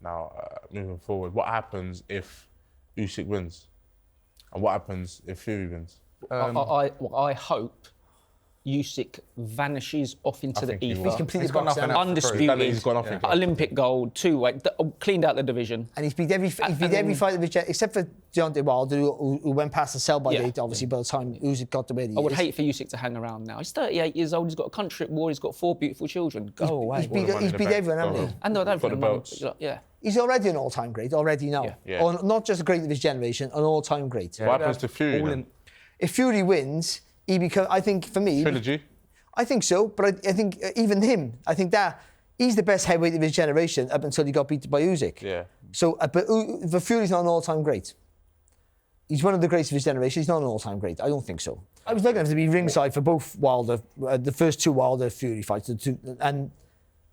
now, moving forward. What happens if Usyk wins? And what happens if Fury wins? I hope Usyk vanishes off into the ether. He's completely got nothing else to prove. Undisputed. He's got nothing. Olympic gold, 2-weight, cleaned out the division. And he's beat every fight of his except for Deontay Wilder, who went past the sell-by date, obviously, by the time Usyk got to where he is. I would hate for Usyk to hang around now. He's 38 years old, he's got a country at war, he's got 4 beautiful children. Go away. He's beat everyone, hasn't he? And I don't For the think belts. yeah. He's already an all-time great, already now. Yeah. Or not just a great of his generation, an all-time great. What happens to Fury then? If Fury wins, he becomes, I think, for me... Trilogy? I think so, but I think even him, I think that he's the best heavyweight of his generation up until he got beaten by Usyk. Yeah. So, but Fury's not an all-time great. He's one of the greats of his generation. He's not an all-time great. I don't think so. I was lucky enough to be ringside for both Wilder, the first 2 Wilder Fury fights, and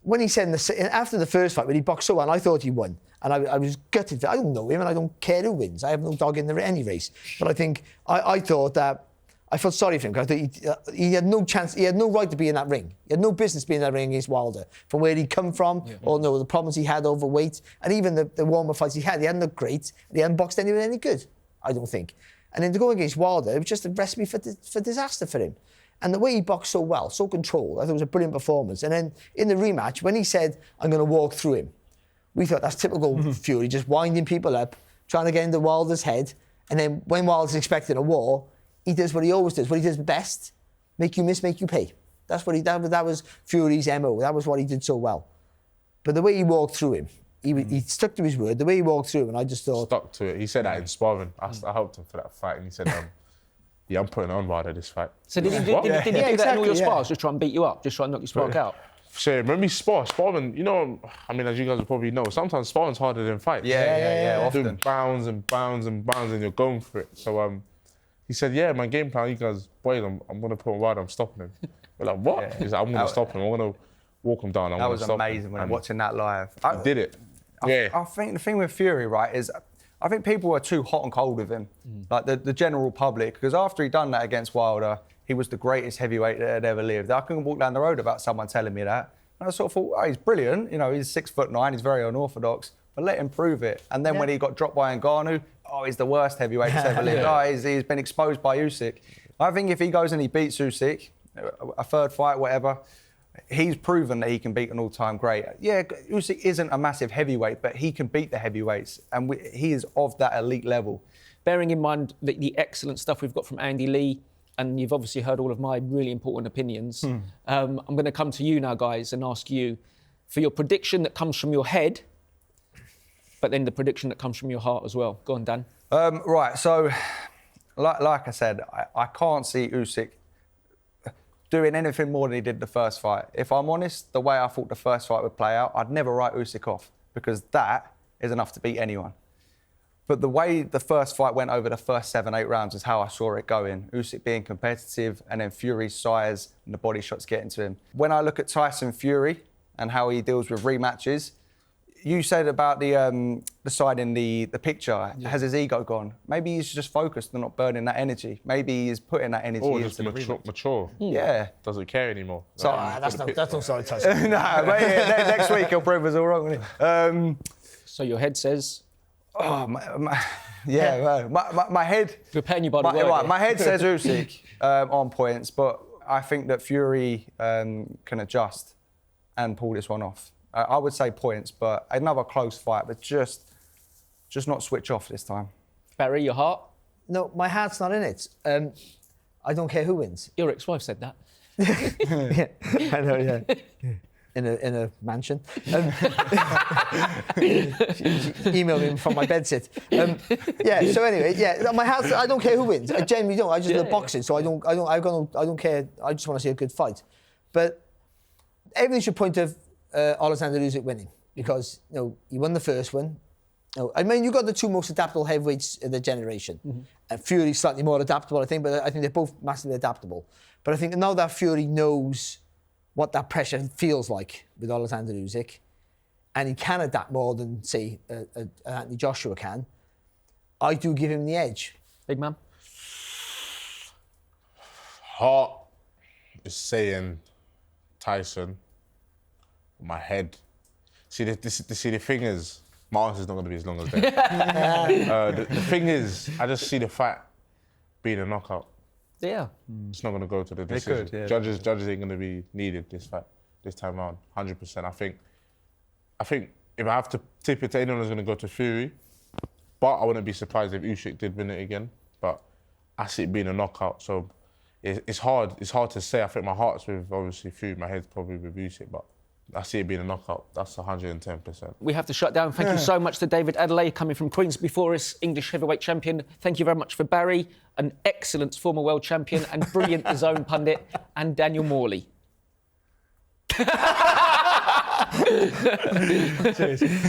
when he said after the first fight when he boxed so well, I thought he won, and I was gutted. I don't know him, and I don't care who wins. I have no dog in any race. But I think I thought that. I felt sorry for him because I thought he had no chance, he had no right to be in that ring. He had no business being in that ring against Wilder. From where he'd come from, or no, the problems he had overweight, and even the warmer fights he hadn't looked great. He hadn't boxed anyone any good, I don't think. And then to go against Wilder, it was just a recipe for disaster for him. And the way he boxed so well, so controlled, I thought it was a brilliant performance. And then in the rematch, when he said, I'm going to walk through him, we thought that's typical Fury, just winding people up, trying to get into Wilder's head. And then when Wilder's expecting a war, he does what he always does, what he does best, make you miss, make you pay. That's what that was Fury's MO. That was what he did so well. But the way he walked through him, he stuck to his word. The way he walked through him, and I just thought... Stuck to it. He said that in sparring. I helped him for that fight, and he said, yeah, I'm putting on Wilder this fight. So did he do that in all your spars, just try and beat you up, just try and knock your spark out? So when we sparring, you know, I mean, as you guys will probably know, sometimes sparring's harder than fights. Yeah, often. Doing bounds and bounds and bounds, and you're going for it. So he said, yeah, my game plan, you guys, boys, I'm going to put him wide, I'm stopping him. We're like, what? Yeah. He's like, I'm going to stop him, I'm going to walk him down, That was amazing when watching that live. I did it. I think the thing with Fury, right, is I think people are too hot and cold with him, like the general public, because after he done that against Wilder, he was the greatest heavyweight that had ever lived. I couldn't walk down the road about someone telling me that. And I sort of thought, oh, he's brilliant, you know, he's 6'9", he's very unorthodox, but let him prove it. And then when he got dropped by Ngannou, oh, he's the worst heavyweight that's ever lived. Oh, he's been exposed by Usyk. I think if he goes and he beats Usyk, a third fight, whatever, he's proven that he can beat an all-time great. Yeah, Usyk isn't a massive heavyweight, but he can beat the heavyweights, and he is of that elite level. Bearing in mind the excellent stuff we've got from Andy Lee, and you've obviously heard all of my really important opinions, I'm going to come to you now, guys, and ask you for your prediction that comes from your head, but then the prediction that comes from your heart as well. Go on, Dan. Right, so like I said, I can't see Usyk doing anything more than he did the first fight. If I'm honest, the way I thought the first fight would play out, I'd never write Usyk off, because that is enough to beat anyone. But the way the first fight went over the first 7-8 rounds is how I saw it going. Usyk being competitive, and then Fury's size and the body shots getting to him. When I look at Tyson Fury and how he deals with rematches, you said about deciding the picture. Yeah. Has his ego gone? Maybe he's just focused and not burning that energy. Maybe he's putting that energy into just the rematch. mature. Yeah. Doesn't care anymore. So that's not sorry, Tyson. No, but next week he'll prove us all wrong, won't he? So your head says... Oh, my head... You're paying you by the word. Right, my head says Usyk on points, but I think that Fury can adjust and pull this one off. I would say points, but another close fight, but just not switch off this time. Barry, your heart? No, my heart's not in it. I don't care who wins. Your ex-wife said that. Yeah, I know, yeah. In a mansion. She emailed me from my bedsit. Yeah. So anyway, yeah. My house. I don't care who wins. I genuinely don't. I just love boxing, so I don't care. I just want to see a good fight. But everything should point to Oleksandr Usyk winning, because he won the first one. I mean, you got the two most adaptable heavyweights of the generation. And Fury's slightly more adaptable, I think, but I think they're both massively adaptable. But I think now that Fury knows what that pressure feels like with Oleksandr Usyk, and he can adapt more than, say, Anthony Joshua can, I do give him the edge. Big man? Heart is saying Tyson. My head. See, the thing is, My answer's not going to be as long as theirs. The thing is, I just see the fight being a knockout. Yeah. It's not going to go to the decision. could, yeah. Judges ain't going to be needed this fight, this time round, 100%. I think if I have to tip it to anyone, it's going to go to Fury. But I wouldn't be surprised if Usyk did win it again. But I see it being a knockout, so it's hard. It's hard to say. I think my heart's with obviously Fury, my head's probably with Usyk, but I see it being a knockout. That's 110%. We have to shut down. Thank you so much to David Adelaide, coming from Queensberry Forest, English heavyweight champion. Thank you very much for Barry, an excellent former world champion and brilliant DAZN pundit, and Daniel Morley. Cheers.